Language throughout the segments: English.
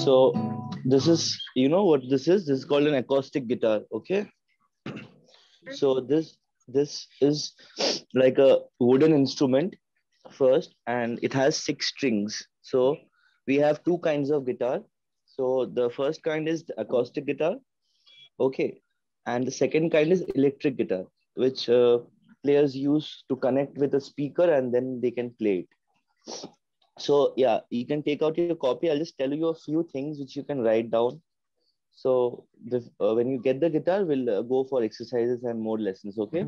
So this is, you know what this is? This is called an acoustic guitar. Okay. So this is like a wooden instrument first, and it has 6 strings. So we have two kinds of guitar. So the first kind is the acoustic guitar. Okay. And the second kind is electric guitar, which players use to connect with a speaker and then they can play it. So yeah, you can take out your copy. I'll just tell you a few things which you can write down. So when you get the guitar, we'll go for exercises and more lessons. Okay.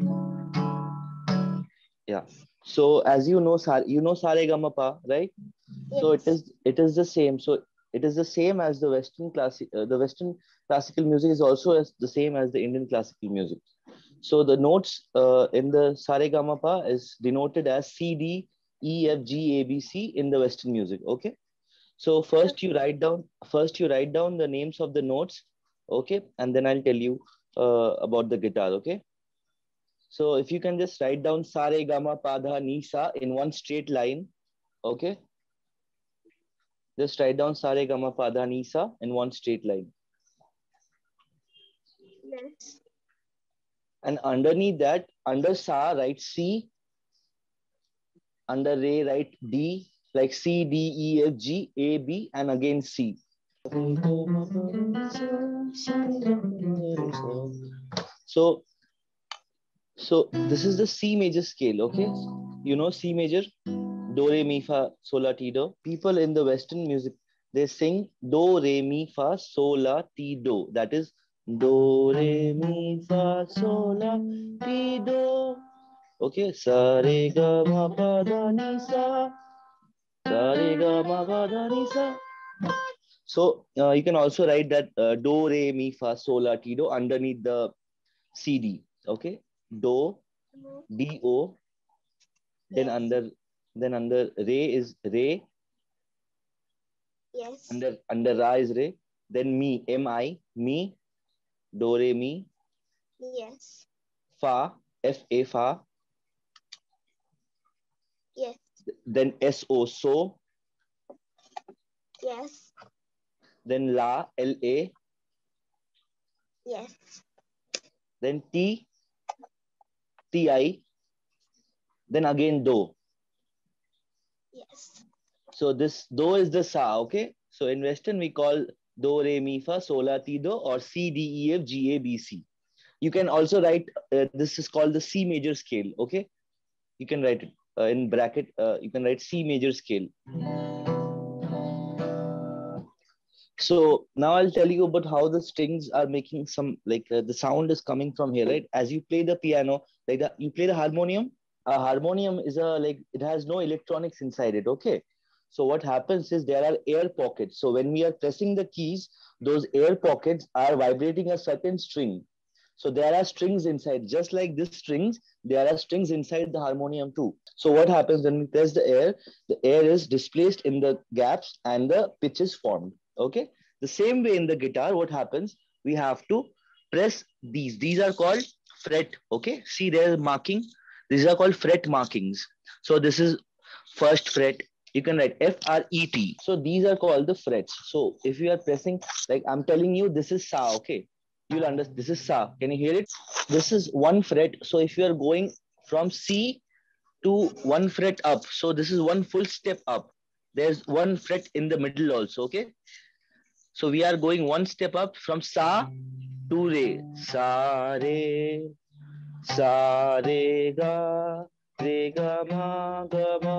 Yeah. So as you know, Sa Re Ga Ma Pa, right? So Yes. it is the same. So it is the same as the the Western classical music is also the same as the Indian classical music. So the notes in the Sa Re Ga Ma Pa is denoted as C D E F G A B C in the Western music. Okay. So first you write down the names of the notes, okay, and then I'll tell you about the guitar, okay. So if you can just write down Sa Re Ga Ma Pa Dha Ni Sa in one straight line, okay. Just write down Sa Re Ga Ma Pa Dha Ni Sa in one straight line, Yes. and underneath that, under Sa write C, under Re write D, like C D E F G A B, and again C. So So this is the C major scale, okay? You know C major, do re mi fa sol la ti do. People in the Western music, they sing do re mi fa sol la ti do. That is do re mi fa sol la ti do. Okay, sa re ga ma pa da ni sa re ga ma pa da ni sa. So you can also write that do re mi fa sol la ti do underneath the CD. Okay, do D O. Then Yes. under Re is Re. Yes. Under Ra is Re. Then Mi, M-I, Mi, Do Re Mi. Yes. Fa, F-A, Fa. Yes. Then S-O, So. Yes. Then La, L-A. Yes. Then T, T-I. Then again Do. Yes. So this Do is the Sa, okay? So in Western we call Do, Re, Mi, Fa, Sol, La, Ti, Do, or C, D, E, F, G, A, B, C. You can also write, this is called the C major scale, okay? You can write it in bracket, you can write C major scale. So now I'll tell you about how the strings are making some, like the sound is coming from here, right? As you play the piano, like you play the harmonium. A harmonium is it has no electronics inside it. Okay. So what happens is there are air pockets. So when we are pressing the keys, those air pockets are vibrating a certain string. So there are strings inside, just like this strings, there are strings inside the harmonium too. So what happens when we press the air is displaced in the gaps and the pitch is formed. Okay. The same way in the guitar, what happens? We have to press these. These are called fret. Okay. See, there's marking. These are called fret markings. So this is first fret. You can write F-R-E-T. So these are called the frets. So if you are pressing, like I'm telling you, this is Sa. Okay. You'll understand. This is Sa. Can you hear it? This is one fret. So if you are going from C to one fret up, so this is one full step up. There's one fret in the middle also. Okay. So we are going one step up from Sa to Re. Sa Re, Sa Re Ga, Re Ga Ma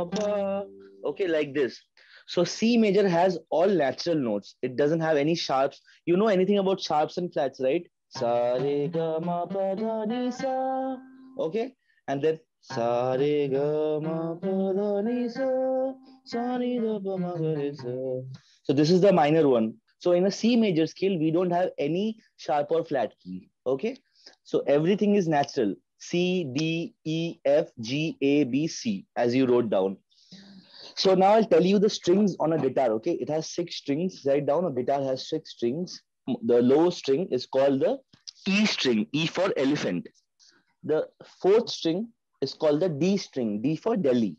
Pa. Okay, like this. So C major has all natural notes. It doesn't have any sharps. You know anything about sharps and flats, right? Sa Re Ga Ma Pa Da Ni Sa. Okay, and then Sa Re Ga Ma Pa Da Ni Sa. Sa Ni Da Pa Ma Ga Re Sa. So this is the minor one. So in a C major scale, we don't have any sharp or flat key. Okay. So everything is natural. C, D, E, F, G, A, B, C, as you wrote down. So now I'll tell you the strings on a guitar. Okay. It has 6 strings. Write down a guitar has 6 strings. The low string is called the E string, E for elephant. The fourth string is called the D string, D for Delhi.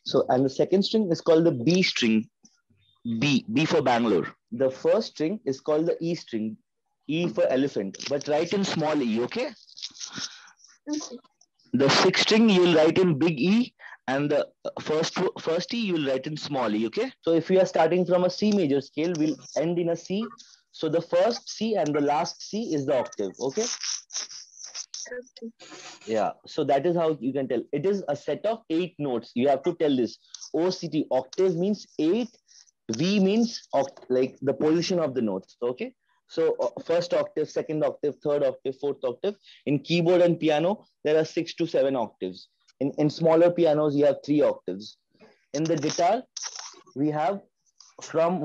So, and the second string is called the B string. B for Bangalore. The first string is called the E string. E for elephant, but write in small e, okay? Okay. The sixth string you'll write in big E, and the first E you'll write in small e, okay? So if we are starting from a C major scale, we'll end in a C. So the first C and the last C is the octave, okay? Okay. Yeah, so that is how you can tell. It is a set of 8 notes. You have to tell this. OCT, octave means 8. V means like the position of the notes, okay? So first octave, second octave, third octave, fourth octave. In keyboard and piano, there are 6 to 7 octaves. In smaller pianos, you have 3 octaves. In the guitar, we have from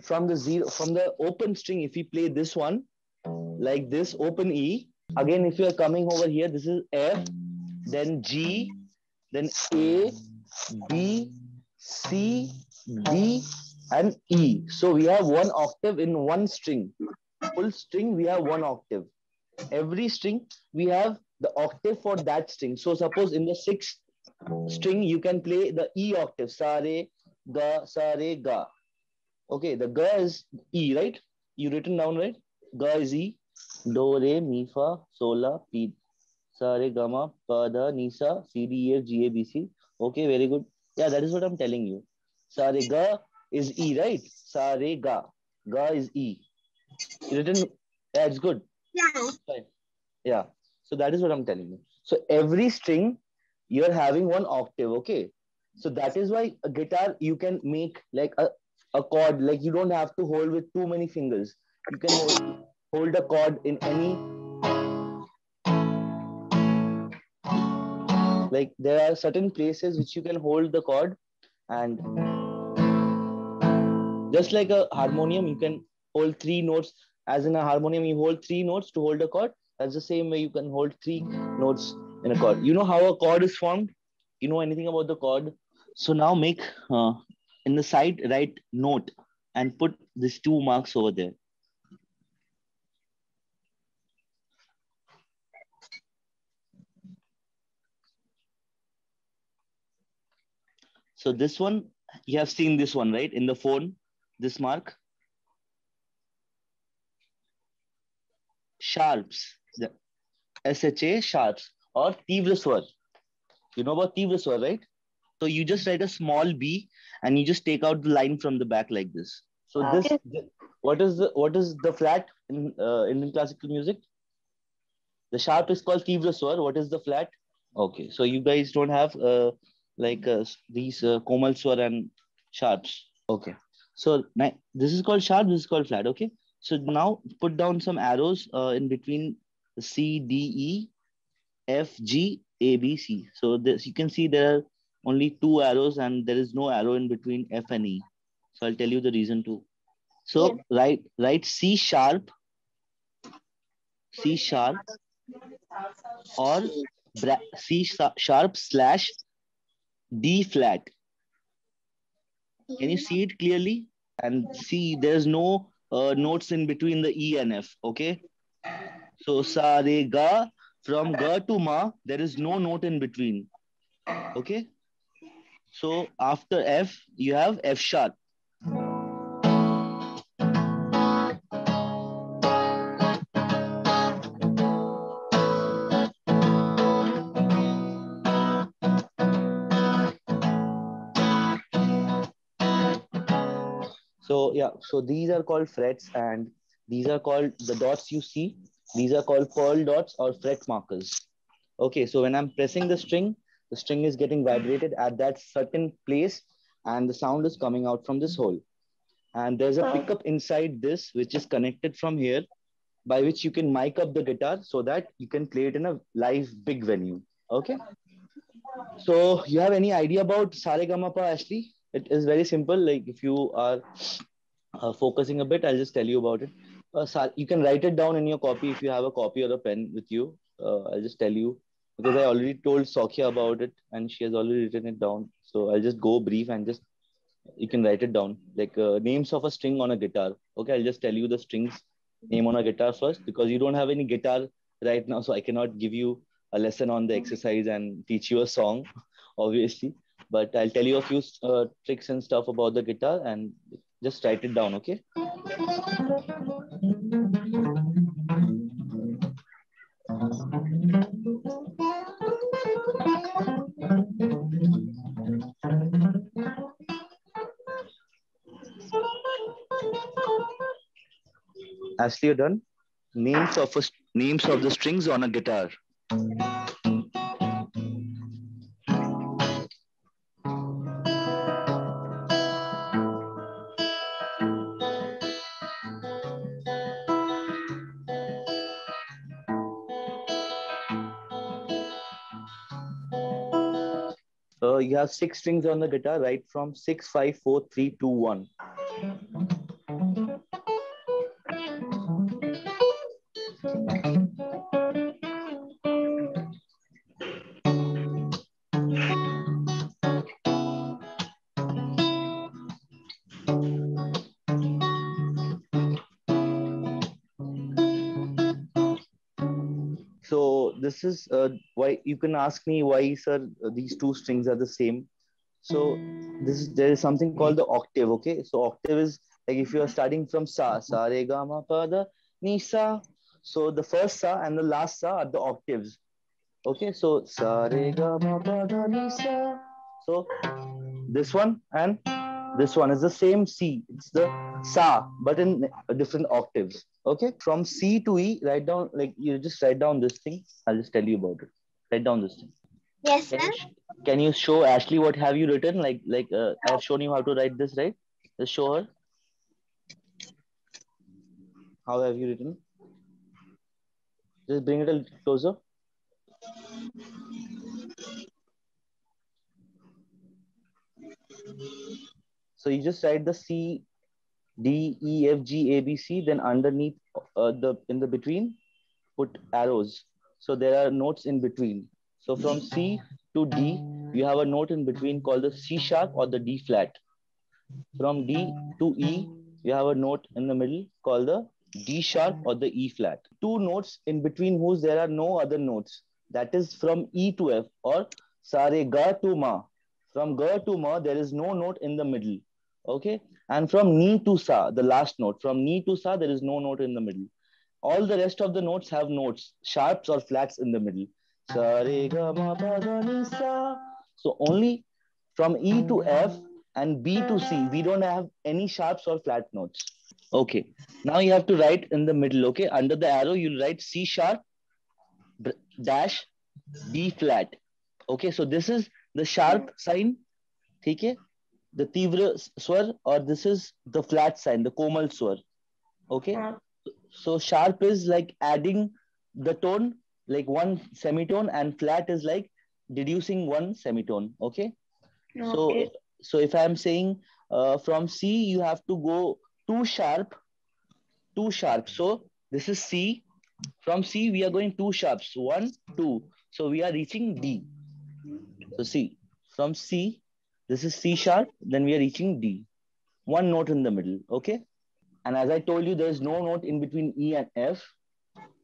the open string, if we play this one, like this, open E. Again, if you are coming over here, this is F, then G, then A, B, C, D, and E. So we have one octave in one string. Full string, we have one octave. Every string, we have the octave for that string. So suppose in the sixth string, you can play the E octave. Sa, re, ga, sa, re, ga. Okay, the ga is E, right? You written down, right? Ga is E. Do, re, mi, fa, sol, la, ti, sa, re, ga, ma, pa, da, ni, sa, C, D, E, F, G, A, B, C. Okay, very good. Yeah, that is what I'm telling you. Sa, re, ga is E, right? Sa, re, ga. Ga is E. Written, yeah, it's good. Yeah. Fine. Yeah. So that is what I'm telling you. So every string, you're having one octave, okay? So that is why a guitar, you can make like a chord, like you don't have to hold with too many fingers. You can hold a chord in any, like there are certain places which you can hold the chord, and just like a harmonium, you can hold 3 notes. As in a harmonium, you hold 3 notes to hold a chord. That's the same way you can hold 3 notes in a chord. You know how a chord is formed? You know anything about the chord? So now make in the side, write note and put these 2 marks over there. So this one, you have seen this one, right? In the phone, this mark. Sharps, the SHA sharps or Tivra Swar. You know about Tivra Swar, right? So you just write a small B and you just take out the line from the back like this. So Okay. what is the flat in Indian classical music? The sharp is called Tivra Swar. What is the flat? Okay, so you guys don't have these Komal Swar and sharps. Okay, so this is called sharp. This is called flat. Okay, so now put down some arrows in between C, D, E, F, G, A, B, C. So this you can see there are only 2 arrows and there is no arrow in between F and E. So I'll tell you the reason too. So write C sharp or C sharp slash D flat. Can you see it clearly? And see there's no notes in between the E and F. Okay. So sa re ga, from ga to ma, there is no note in between. Okay. So after F, you have F sharp. So yeah, so these are called frets, and these are called the dots you see. These are called pearl dots or fret markers. Okay, so when I'm pressing the string is getting vibrated at that certain place, and the sound is coming out from this hole. And there's a pickup inside this, which is connected from here, by which you can mic up the guitar so that you can play it in a live big venue. Okay. So you have any idea about Saregamapa, Ashley? It is very simple. Like if you are focusing a bit, I'll just tell you about it. You can write it down in your copy if you have a copy or a pen with you. I'll just tell you because I already told Sokia about it and she has already written it down. So I'll just go brief and just You can write it down, like names of a string on a guitar. Okay, I'll just tell you the strings name on a guitar first, because you don't have any guitar right now, so I cannot give you a lesson on the exercise and teach you a song, obviously. But I'll tell you a few tricks and stuff about the guitar, and just write it down. Okay. Ashley, you're done. Names of the strings on a guitar. You have six strings on the guitar, right? From 6, 5, 4, 3, 2, 1. So this is why you can ask me why, sir, these two strings are the same. So there is something called the octave. Okay, so octave is like if you are starting from sa re ga ma pa da ni sa. So the first sa and the last sa are the octaves. Okay, so sa re ga ma pa da ni sa. So this one and this one is the same C. It's the sa, but in different octaves. Okay, from C to E, write down, like you just write down this thing. I'll just tell you about it. Write down this thing. Yes, Can sir. can you show Ashley what have you written? I have shown you how to write this, right? Just show her. How have you written? Just bring it a little closer. So you just write the C, D, E, F, G, A, B, C. Then underneath in the between, put arrows. So there are notes in between. So from C to D, you have a note in between called the C sharp or the D flat. From D to E, you have a note in the middle called the D sharp or the E flat. Two notes in between whose there are no other notes. That is from E to F or sa re ga to ma. From ga to ma, there is no note in the middle. Okay. And from ni to sa, the last note, from ni to sa, there is no note in the middle. All the rest of the notes have notes, sharps or flats in the middle. Sa re ga ma pa da ni sa. So only from E to F and B to C, we don't have any sharps or flat notes. Okay. Now you have to write in the middle. Okay. Under the arrow, you'll write C sharp dash D flat. Okay. So this is the sharp sign. Okay. The tivra swar, or this is the flat sign, the komal swar. Okay. So sharp is like adding the tone, like one semitone, and flat is like deducing one semitone. Okay. So, so if I'm saying from C, you have to go two sharp, two sharp. So this is C. From C, we are going two sharps, one, two. So we are reaching D. So C, from C, this is C sharp, then we are reaching D. One note in the middle, okay? And as I told you, there is no note in between E and F.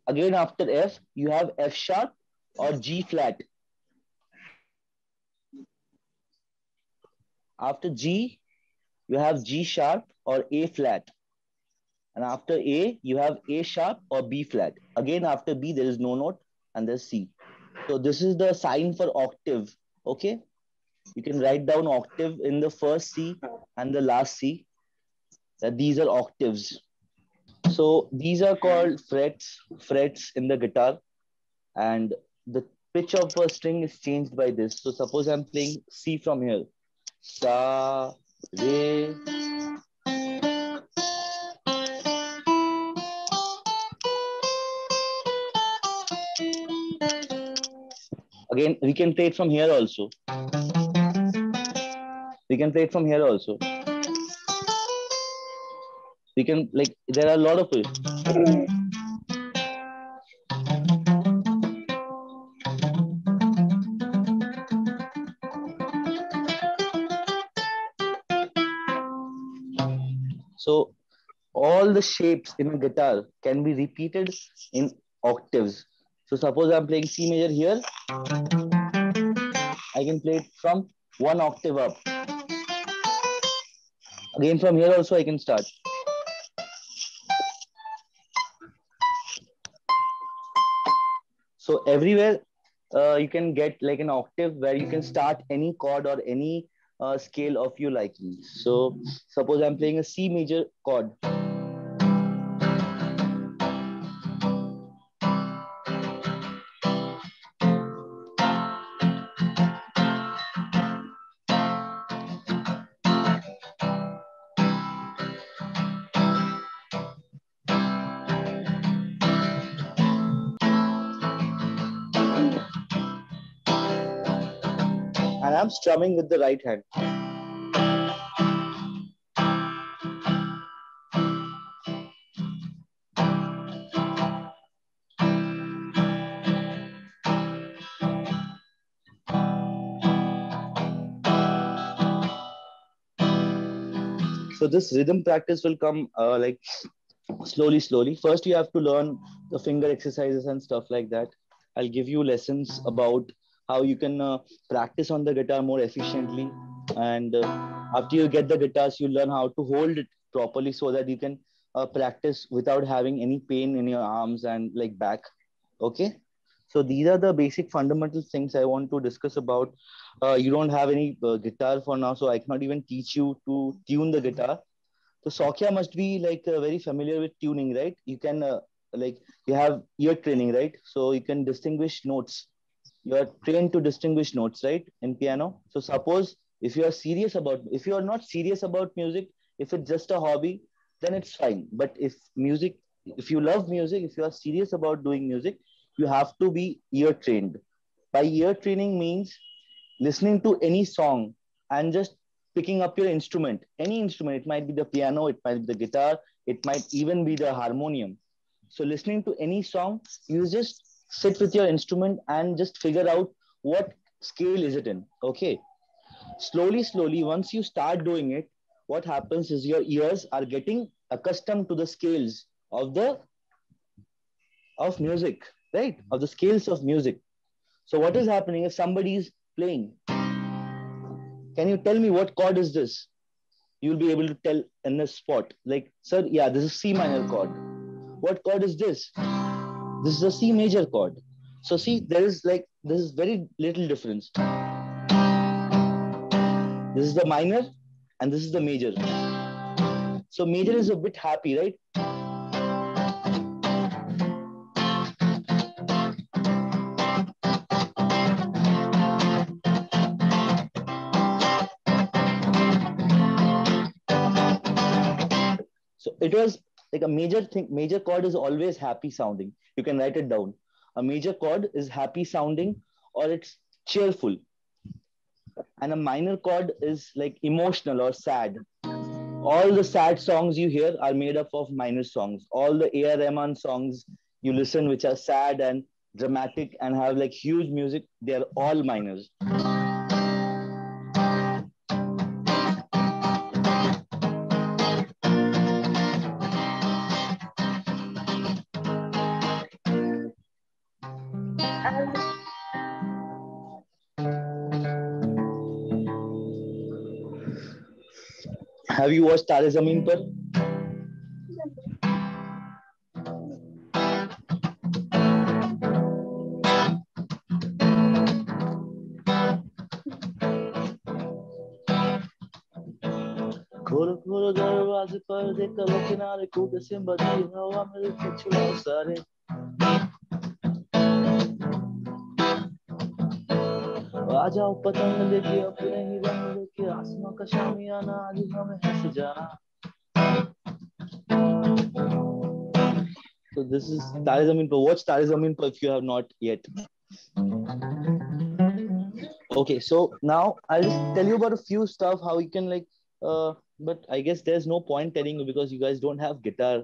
Again, after F, you have F sharp or G flat. After G, you have G sharp or A flat. And after A, you have A sharp or B flat. Again, after B, there is no note and there's C. So this is the sign for octave, okay? You can write down octave in the first C and the last C. That these are octaves. So these are called frets in the guitar. And the pitch of a string is changed by this. So suppose I'm playing C from here. Sa, re. Again, we can play it from here also. We can play it from here also. We can, like, there are a lot of ways. So all the shapes in a guitar can be repeated in octaves. So suppose I'm playing C major here, I can play it from one octave up. Again, from here also I can start. So everywhere you can get like an octave where you can start any chord or any scale of your liking. So suppose I'm playing a C major chord. And I'm strumming with the right hand. So this rhythm practice will come like slowly. First, you have to learn the finger exercises and stuff like that. I'll give you lessons about how you can practice on the guitar more efficiently. And after you get the guitars, you learn how to hold it properly so that you can practice without having any pain in your arms and like back. Okay. So these are the basic fundamental things I want to discuss about. You don't have any guitar for now, so I cannot even teach you to tune the guitar. So Sokya must be like very familiar with tuning, right? You can like you have ear training, right? So you can distinguish notes. You are trained to distinguish notes, right, in piano. So suppose if you are not serious about music, if it's just a hobby, then it's fine. But if you love music, if you are serious about doing music, you have to be ear trained. By ear training means listening to any song and just picking up your instrument, any instrument. It might be the piano, it might be the guitar, it might even be the harmonium. So listening to any song, you just sit with your instrument and just figure out what scale is it in. Okay. Slowly, once you start doing it, what happens is your ears are getting accustomed to the scales of music, right? Of the scales of music. So what is happening if somebody is playing? Can you tell me what chord is this? You'll be able to tell in the spot. Like, sir, yeah, this is C minor chord. What chord is this? This is a C major chord. So see, this is very little difference. This is the minor and this is the major. So major is a bit happy, right? So it was like a major thing. Major chord is always happy sounding. You can write it down. A major chord is happy sounding or it's cheerful. And a minor chord is like emotional or sad. All the sad songs you hear are made up of minor songs. All the A.R. Rahman songs you listen, which are sad and dramatic and have like huge music, they're all minors. Have you watched Tare Zameen Par? खोलो खोलो दरवाजे पर देखो किनारे कूदे सिंबदी हवा में रुके छुड़ाओ सारे आ जाओ पतंग लेके अपने ही रंग लेके आसमां का शामियाना आज हमें है सजाना. So this is Tare Zameen Par. Watch Tare Zameen Par if you have not yet. Okay, so now I'll just tell you about a few stuff how you can like but I guess there's no point telling you because you guys don't have guitar.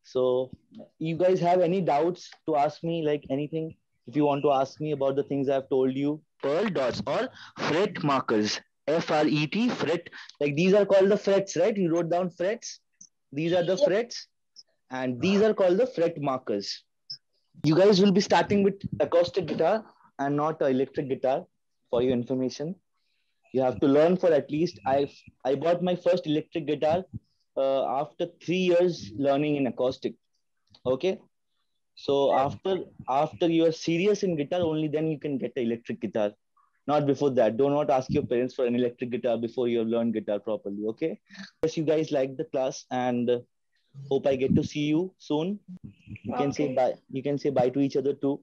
So you guys have any doubts to ask me, like anything? If you want to ask me about the things I've told you, pearl dots or fret markers. Fret, fret. Like these are called the frets, right? You wrote down frets. These are the Yep. frets, and these are called the fret markers. You guys will be starting with acoustic guitar and not electric guitar, for your information. You have to learn for at least, I bought my first electric guitar after 3 years learning in acoustic. Okay, so after you are serious in guitar, only then you can get an electric guitar. Not before that. Do not ask your parents for an electric guitar before you have learned guitar properly. Okay. Yes, you guys like the class, and hope I get to see you soon. You can say Okay. bye. You can say bye to each other too.